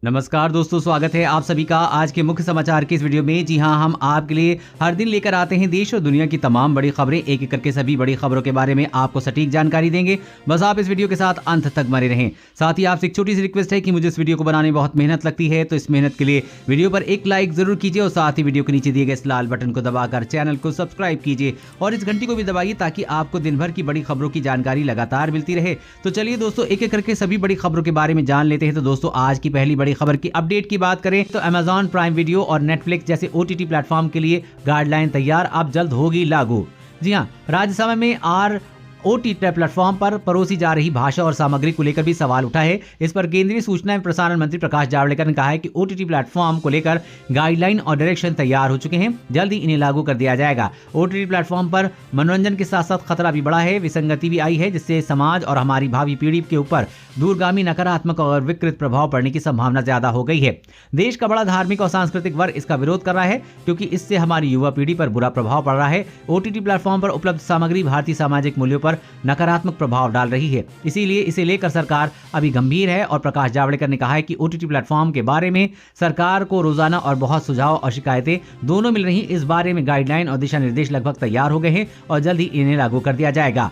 नमस्कार दोस्तों, स्वागत है आप सभी का आज के मुख्य समाचार के इस वीडियो में। जी हां, हम आपके लिए हर दिन लेकर आते हैं देश और दुनिया की तमाम बड़ी खबरें। एक एक करके सभी बड़ी खबरों के बारे में आपको सटीक जानकारी देंगे। बस आप इस वीडियो के साथ अंत तक बने रहें। साथ ही आपसे एक छोटी सी रिक्वेस्ट है कि मुझे इस वीडियो को बनाने में बहुत मेहनत लगती है, तो इस मेहनत के लिए वीडियो पर एक लाइक जरूर कीजिए और साथ ही वीडियो के नीचे दिए गए इस लाल बटन को दबाकर चैनल को सब्सक्राइब कीजिए और इस घंटी को भी दबाइए ताकि आपको दिन भर की बड़ी खबरों की जानकारी लगातार मिलती रहे। तो चलिए दोस्तों, एक एक करके सभी बड़ी खबरों के बारे में जान लेते हैं। तो दोस्तों, आज की पहली बड़ी खबर की अपडेट की बात करें तो Amazon प्राइम वीडियो और नेटफ्लिक्स जैसे OTT प्लेटफॉर्म के लिए गाइडलाइन तैयार, अब जल्द होगी लागू। जी हां, राज्यसभा में OTT प्लेटफॉर्म पर परोसी जा रही भाषा और सामग्री को लेकर भी सवाल उठा है। इस पर केंद्रीय सूचना एवं प्रसारण मंत्री प्रकाश जावड़ेकर ने कहा है कि OTT प्लेटफॉर्म को लेकर गाइडलाइन और डायरेक्शन तैयार हो चुके हैं, जल्द ही इन्हें लागू कर दिया जाएगा। OTT प्लेटफॉर्म पर मनोरंजन के साथ साथ खतरा भी बढ़ा है, विसंगति भी आई है, जिससे समाज और हमारी भावी पीढ़ी के ऊपर दूरगामी नकारात्मक और विकृत प्रभाव पड़ने की संभावना ज्यादा हो गई है। देश का बड़ा धार्मिक और सांस्कृतिक वर्ग इसका विरोध कर रहा है क्योंकि इससे हमारी युवा पीढ़ी पर बुरा प्रभाव पड़ रहा है। OTT प्लेटफॉर्म पर उपलब्ध सामग्री भारतीय सामाजिक मूल्यों पर नकारात्मक प्रभाव डाल रही है, इसीलिए इसे लेकर सरकार अभी गंभीर है। और प्रकाश जावड़ेकर ने कहा है कि OTT प्लेटफॉर्म के बारे में सरकार को रोजाना और बहुत सुझाव और शिकायतें दोनों मिल रही। इस बारे में गाइडलाइन और दिशा निर्देश लगभग तैयार हो गए हैं और जल्द ही इन्हें लागू कर दिया जाएगा।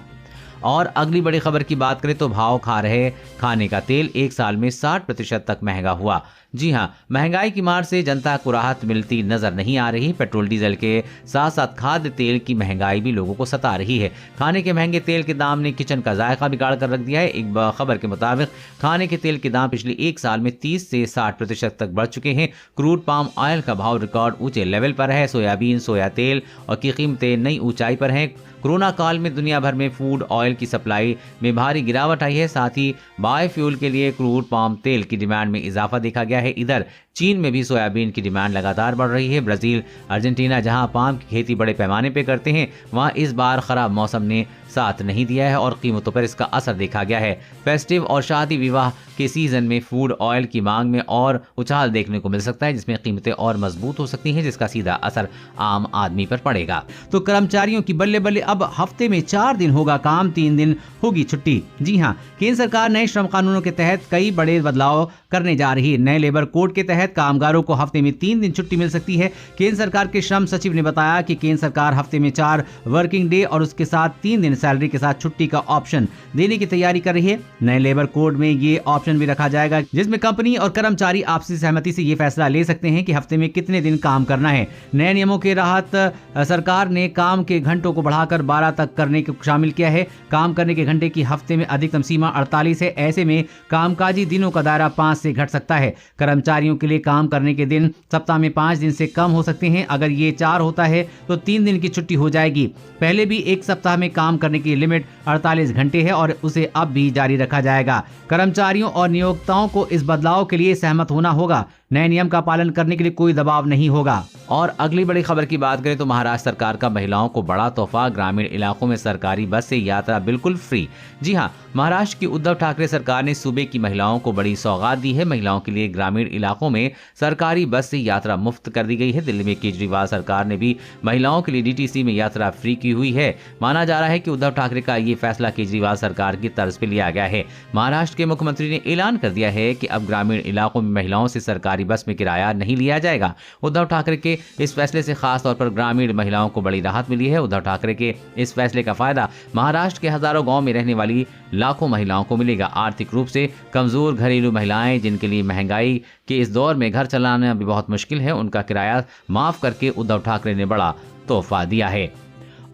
और अगली बड़ी खबर की बात करें तो भाव खा रहे खाने का तेल एक साल में 60% तक महंगा हुआ। जी हां, महंगाई की मार से जनता को राहत मिलती नजर नहीं आ रही। पेट्रोल डीजल के साथ साथ खाद्य तेल की महंगाई भी लोगों को सता रही है। खाने के महंगे तेल के दाम ने किचन का जायका बिगाड़ कर रख दिया है। एक खबर के मुताबिक खाने के तेल के दाम पिछले एक साल में 30 से 60% तक बढ़ चुके हैं। क्रूड पाम ऑयल का भाव रिकॉर्ड ऊंचे लेवल पर है। सोयाबीन, सोया तेल और की कीमतें नई ऊंचाई पर हैं। कोरोना काल में दुनिया भर में फूड ऑयल की सप्लाई में भारी गिरावट आई है। साथ ही बायोफ्यूल के लिए क्रूड पाम तेल की डिमांड में इजाफा देखा गया है। इधर चीन में भी सोयाबीन की डिमांड लगातार बढ़ रही है। ब्राजील, अर्जेंटीना जहां पाम की खेती बड़े पैमाने पर करते हैं, वहां इस बार खराब मौसम ने साथ नहीं दिया है और कीमतों पर इसका असर देखा गया है। फेस्टिव और शादी विवाह के सीजन में फूड ऑयल की मांग में और उछाल देखने को मिल सकता है, जिसमें कीमतें और मजबूत हो सकती हैं, जिसका सीधा असर आम आदमी पर पड़ेगा। तो कर्मचारियों की बल्ले बल्ले, अब हफ्ते में 4 दिन होगा काम, 3 दिन होगी छुट्टी। जी हाँ, केंद्र सरकार नए श्रम कानूनों के तहत कई बड़े बदलाव करने जा रही है। नए लेबर कोड के तहत कामगारों को हफ्ते में 3 दिन छुट्टी मिल सकती है। केंद्र सरकार के श्रम सचिव ने बताया कि केंद्र सरकार हफ्ते में 4 वर्किंग डे और उसके साथ 3 दिन सैलरी के साथ छुट्टी का ऑप्शन देने की तैयारी कर रही है। नए लेबर कोड में ये ऑप्शन भी रखा जाएगा, जिसमें कंपनी और कर्मचारी आपसी सहमति से ये फैसला ले सकते हैं कि हफ्ते में कितने दिन काम करना है। नए नियमों के राहत सरकार ने काम के घंटों को बढ़ाकर 12 तक करने को शामिल किया है। काम करने के घंटे की हफ्ते में अधिकतम सीमा 48 है। ऐसे में कामकाजी दिनों का दायरा 5 से घट सकता है। कर्मचारियों के लिए काम करने के दिन सप्ताह में 5 दिन से कम हो सकते हैं। अगर ये 4 होता है तो 3 दिन की छुट्टी हो जाएगी। पहले भी एक सप्ताह में काम करने की लिमिट 48 घंटे है और उसे अब भी जारी रखा जाएगा। कर्मचारियों और नियोक्ताओं को इस बदलाव के लिए सहमत होना होगा। नए नियम का पालन करने के लिए कोई दबाव नहीं होगा। और अगली बड़ी खबर की बात करें तो महाराष्ट्र सरकार का महिलाओं को बड़ा तोहफा, ग्रामीण इलाकों में सरकारी बस से यात्रा बिल्कुल फ्री। जी हां, महाराष्ट्र की उद्धव ठाकरे सरकार ने सूबे की महिलाओं को बड़ी सौगात दी है। महिलाओं के लिए ग्रामीण इलाकों में सरकारी बस से यात्रा मुफ्त कर दी गई है। दिल्ली में केजरीवाल सरकार ने भी महिलाओं के लिए DTC में यात्रा फ्री की हुई है। माना जा रहा है कि उद्धव ठाकरे का ये फैसला केजरीवाल सरकार की तर्ज पर लिया गया है। महाराष्ट्र के मुख्यमंत्री ने ऐलान कर दिया है कि अब ग्रामीण इलाकों में महिलाओं से सरकारी बस में किराया नहीं लिया जाएगा। उद्धव ठाकरे के इस फैसले से खास तौर पर ग्रामीण महिलाओं को बड़ी राहत मिली है। उद्धव ठाकरे के इस फैसले का फायदा महाराष्ट्र के हजारों गांव में रहने वाली लाखों महिलाओं को मिलेगा। आर्थिक रूप से कमजोर घरेलू महिलाएं, जिनके लिए महंगाई के इस दौर में घर चलाना भी बहुत मुश्किल है, उनका किराया माफ करके उद्धव ठाकरे ने बड़ा तोहफा दिया है।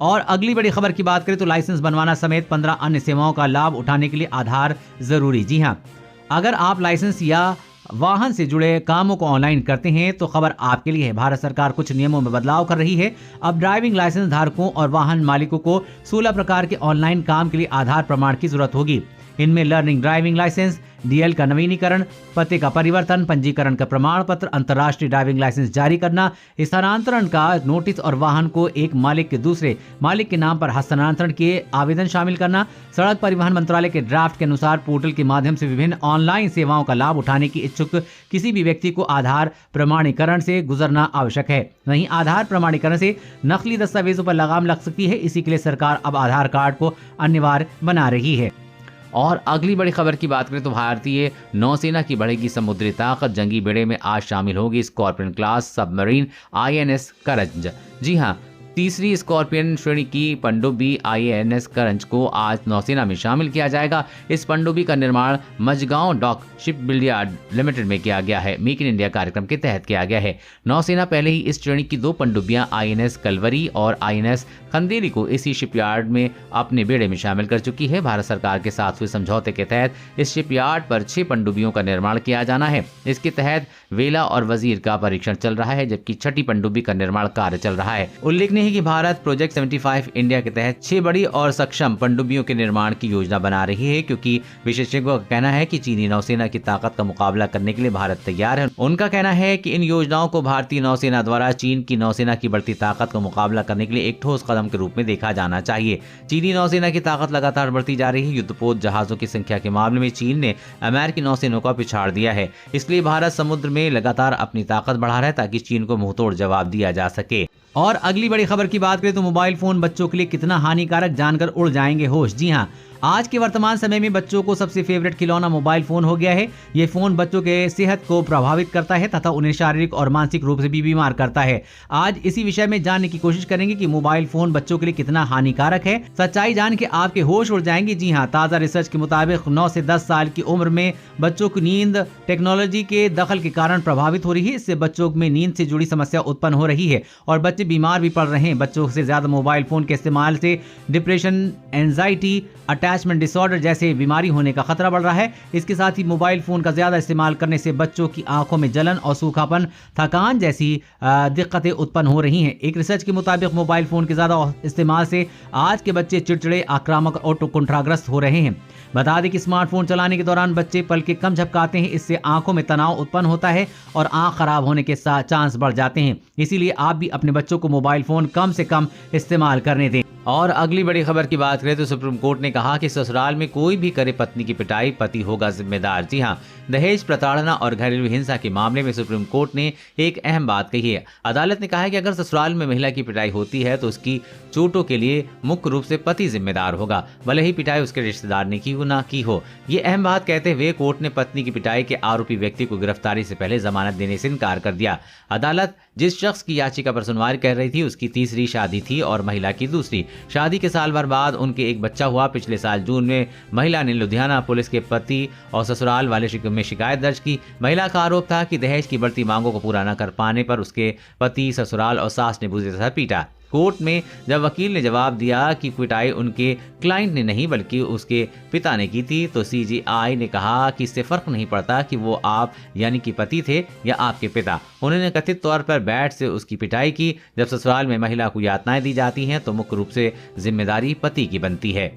और अगली बड़ी खबर की बात करें तो लाइसेंस बनवाना समेत 15 अन्य सेवाओं का लाभ उठाने के लिए आधार जरूरी। जी हाँ, अगर आप लाइसेंस या वाहन से जुड़े कामों को ऑनलाइन करते हैं तो खबर आपके लिए है। भारत सरकार कुछ नियमों में बदलाव कर रही है। अब ड्राइविंग लाइसेंस धारकों और वाहन मालिकों को 16 प्रकार के ऑनलाइन काम के लिए आधार प्रमाण की जरूरत होगी। इनमें लर्निंग ड्राइविंग लाइसेंस, DL का नवीनीकरण, पते का परिवर्तन, पंजीकरण का प्रमाण पत्र, अंतर्राष्ट्रीय ड्राइविंग लाइसेंस जारी करना, स्थानांतरण का नोटिस और वाहन को एक मालिक के दूसरे मालिक के नाम पर हस्तांतरण के आवेदन शामिल करना। सड़क परिवहन मंत्रालय के ड्राफ्ट के अनुसार पोर्टल के माध्यम से विभिन्न ऑनलाइन सेवाओं का लाभ उठाने की इच्छुक किसी भी व्यक्ति को आधार प्रमाणीकरण से गुजरना आवश्यक है। वहीं आधार प्रमाणीकरण से नकली दस्तावेजों पर लगाम लग सकती है। इसी के लिए सरकार अब आधार कार्ड को अनिवार्य बना रही है। और अगली बड़ी खबर की बात करें तो भारतीय नौसेना की बढ़ेगी समुद्री ताकत, जंगी बेड़े में आज शामिल होगी स्कॉर्पियन क्लास सबमरीन INS करंज। जी हां, तीसरी स्कॉर्पियन श्रेणी की पनडुब्बी INS करंज को आज नौसेना में शामिल किया जाएगा। इस पनडुब्बी का निर्माण मझगांव डॉक शिप बिल्डियार्ड लिमिटेड में किया गया है। मेक इन इंडिया कार्यक्रम के तहत किया गया है। नौसेना पहले ही इस श्रेणी की 2 पनडुब्बियां INS कलवरी और INS खंदेरी को इसी शिपयार्ड में अपने बेड़े में शामिल कर चुकी है। भारत सरकार के साथ हुए समझौते के तहत इस शिपयार्ड पर 6 पनडुब्बियों का निर्माण किया जाना है। इसके तहत वेला और वजीर का परीक्षण चल रहा है, जबकि 6ठी पनडुब्बी का निर्माण कार्य चल रहा है। उल्लेखनीय है कि भारत प्रोजेक्ट 75 इंडिया के तहत 6 बड़ी और सक्षम पनडुब्बियों के निर्माण की योजना बना रही है, क्योंकि विशेषज्ञों का कहना है कि चीनी नौसेना की ताकत का मुकाबला करने के लिए भारत तैयार है। उनका कहना है कि इन योजनाओं को भारतीय नौसेना द्वारा चीन की नौसेना की बढ़ती ताकत का मुकाबला करने के लिए एक ठोस कदम के रूप में देखा जाना चाहिए। चीनी नौसेना की ताकत लगातार बढ़ती जा रही है। युद्धपोत जहाजों की संख्या के मामले में चीन ने अमेरिकी नौसेना को पिछाड़ दिया है। इसलिए भारत समुद्र में लगातार अपनी ताकत बढ़ा रहा है ताकि चीन को मुंहतोड़ जवाब दिया जा सके। और अगली बड़ी खबर की बात करें तो मोबाइल फोन बच्चों के लिए कितना हानिकारक जानकर उड़ जाएंगे होश। जी हां, आज के वर्तमान समय में बच्चों को सबसे फेवरेट खिलौना मोबाइल फोन हो गया है। ये फोन बच्चों के सेहत को प्रभावित करता है तथा उन्हें शारीरिक और मानसिक रूप से भी बीमार करता है। आज इसी विषय में जानने की कोशिश करेंगे कि मोबाइल फोन बच्चों के लिए कितना हानिकारक है। सच्चाई जान के आपके होश उड़ जाएंगे। जी हाँ, ताज़ा रिसर्च के मुताबिक 9 से 10 साल की उम्र में बच्चों की नींद टेक्नोलॉजी के दखल के कारण प्रभावित हो रही है। इससे बच्चों में नींद से जुड़ी समस्या उत्पन्न हो रही है और बच्चे बीमार भी पड़ रहे हैं। बच्चों से ज्यादा मोबाइल फोन के इस्तेमाल से डिप्रेशन, एंजाइटी, अटैचमेंट डिसऑर्डर जैसे बीमारी होने का खतरा बढ़ रहा है। इसके साथ ही मोबाइल फोन का ज्यादा इस्तेमाल करने से बच्चों की आंखों में जलन और सूखापन, थकान जैसी दिक्कतें उत्पन्न हो रही हैं। एक रिसर्च के मुताबिक मोबाइल फोन के ज्यादा इस्तेमाल से आज के बच्चे चिड़चिड़े, आक्रामक और कुंठाग्रस्त हो रहे हैं। बता दें कि स्मार्टफोन चलाने के दौरान बच्चे पलकें कम झपकाते हैं। इससे आंखों में तनाव उत्पन्न होता है और आंख खराब होने के चांस बढ़ जाते हैं। इसीलिए आप भी अपने बच्चों को मोबाइल फोन कम से कम इस्तेमाल करने दें। और अगली बड़ी खबर की बात करें तो सुप्रीम कोर्ट ने कहा कि ससुराल में कोई भी करे पत्नी की पिटाई, पति होगा जिम्मेदार। जी हां, दहेज, प्रताड़ना और घरेलू हिंसा के मामले में सुप्रीम कोर्ट ने एक अहम बात कही है। अदालत ने कहा है कि अगर ससुराल में महिला की पिटाई होती है तो उसकी चोटों के लिए मुख्य रूप से पति जिम्मेदार होगा, भले ही पिटाई उसके रिश्तेदार ने की हो ना की हो। ये अहम बात कहते हुए कोर्ट ने पत्नी की पिटाई के आरोपी व्यक्ति को गिरफ्तारी से पहले जमानत देने से इनकार कर दिया। अदालत जिस शख्स की याचिका पर सुनवाई कर रही थी उसकी तीसरी शादी थी और महिला की दूसरी। शादी के साल भर बाद उनके एक बच्चा हुआ। पिछले साल जून में महिला ने लुधियाना पुलिस के पति और ससुराल वाले में शिकायत दर्ज की। महिला का आरोप था कि दहेज की बढ़ती मांगों को पूरा न कर पाने पर उसके पति, ससुराल और सास ने बुरी तरह पीटा। कोर्ट में जब वकील ने जवाब दिया कि पिटाई उनके क्लाइंट ने नहीं बल्कि उसके पिता ने की थी, तो CJI ने कहा कि इससे फर्क नहीं पड़ता कि वो आप यानी कि पति थे या आपके पिता। उन्होंने कथित तौर पर बैट से उसकी पिटाई की। जब ससुराल में महिला को यातनाएं दी जाती हैं तो मुख्य रूप से जिम्मेदारी पति की बनती है।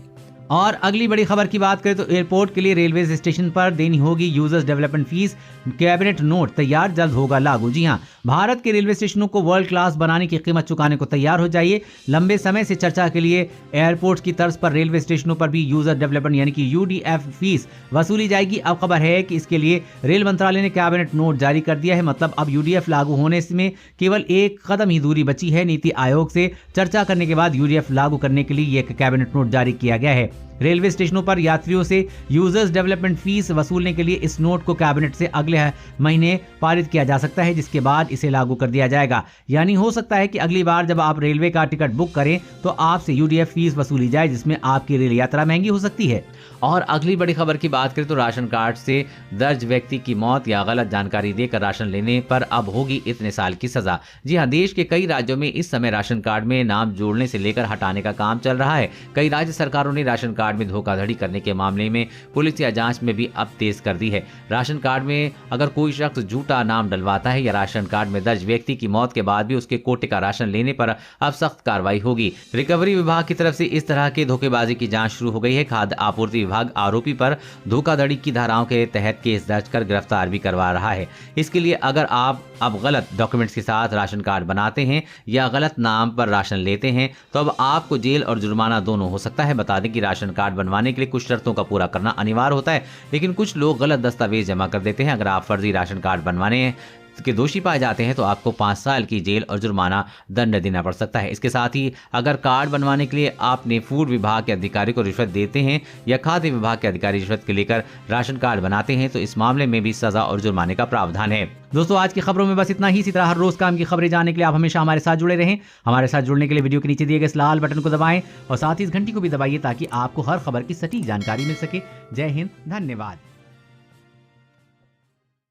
और अगली बड़ी खबर की बात करें तो एयरपोर्ट के लिए रेलवे स्टेशन पर देनी होगी users development fees. Cabinet note तैयार, जल्द होगा लागू। जी हां, भारत के रेलवे स्टेशनों को वर्ल्ड क्लास बनाने की कीमत चुकाने को तैयार हो जाइए। लंबे समय से चर्चा के लिए एयरपोर्ट की तर्ज पर रेलवे स्टेशनों पर भी यूजर डेवलपमेंट यानी कि UDF फीस वसूली जाएगी। अब खबर है कि इसके लिए रेल मंत्रालय ने कैबिनेट नोट जारी कर दिया है। मतलब अब UDF लागू होने में केवल एक कदम ही दूरी बची है। नीति आयोग से चर्चा करने के बाद UDF लागू करने के लिए यह कैबिनेट नोट जारी किया गया है। रेलवे स्टेशनों पर यात्रियों से यूजर्स डेवलपमेंट फीस वसूलने के लिए इस नोट को कैबिनेट से अगले महीने पारित किया जा सकता है, जिसके बाद इसे लागू कर दिया जाएगा। यानी हो सकता है कि अगली बार जब आप रेलवे का टिकट बुक करें तो आपसे UDF फीस वसूली जाए, जिसमें आपकी रेल यात्रा महंगी हो सकती है। और अगली बड़ी खबर की बात करें तो राशन कार्ड से दर्ज व्यक्ति की मौत या गलत जानकारी देकर राशन लेने पर अब होगी इतने साल की सजा। जी हां, देश के कई राज्यों में इस समय राशन कार्ड में नाम जोड़ने से लेकर हटाने का काम चल रहा है। कई राज्य सरकारों ने राशन कार्ड में धोखाधड़ी करने के मामले में पुलिस या जांच में भी अब तेज कर दी है। राशन कार्ड में अगर कोई शख्स झूठा नाम डलवाता है या राशन कार्ड में दर्ज व्यक्ति की मौत के बाद भी उसके कोटे का राशन लेने पर अब सख्त कार्रवाई होगी। रिकवरी विभाग की तरफ से इस तरह के धोखेबाजी की जांच शुरू हो गई है। खाद्य आपूर्ति विभाग आरोपी पर धोखाधड़ी की धाराओं के तहत केस दर्ज कर गिरफ्तार भी करवा रहा है। इसके लिए अगर आप अब गलत डॉक्यूमेंट्स के साथ राशन कार्ड बनाते हैं या गलत नाम पर राशन लेते हैं तो अब आपको जेल और जुर्माना दोनों हो सकता है। बता दें कि राशन कार्ड बनवाने के लिए कुछ शर्तों का पूरा करना अनिवार्य होता है, लेकिन कुछ लोग गलत दस्तावेज जमा कर देते हैं। अगर आप फर्जी राशन कार्ड बनवाने के दोषी पाए जाते हैं तो आपको 5 साल की जेल और जुर्माना दंड देना पड़ सकता है। इसके साथ ही अगर कार्ड बनवाने के लिए आपने फूड विभाग के अधिकारी को रिश्वत देते हैं या खाद्य विभाग के अधिकारी रिश्वत के लेकर राशन कार्ड बनाते हैं तो इस मामले में भी सजा और जुर्माने का प्रावधान है। दोस्तों, आज की खबरों में बस इतना ही। इसी तरह हर रोज काम की खबरें जानने के लिए आप हमेशा हमारे साथ जुड़े रहें। हमारे साथ जुड़ने के लिए वीडियो के नीचे दिए गए इस लाल बटन को दबाएं और साथ ही इस घंटी को भी दबाइए ताकि आपको हर खबर की सटीक जानकारी मिल सके। जय हिंद, धन्यवाद।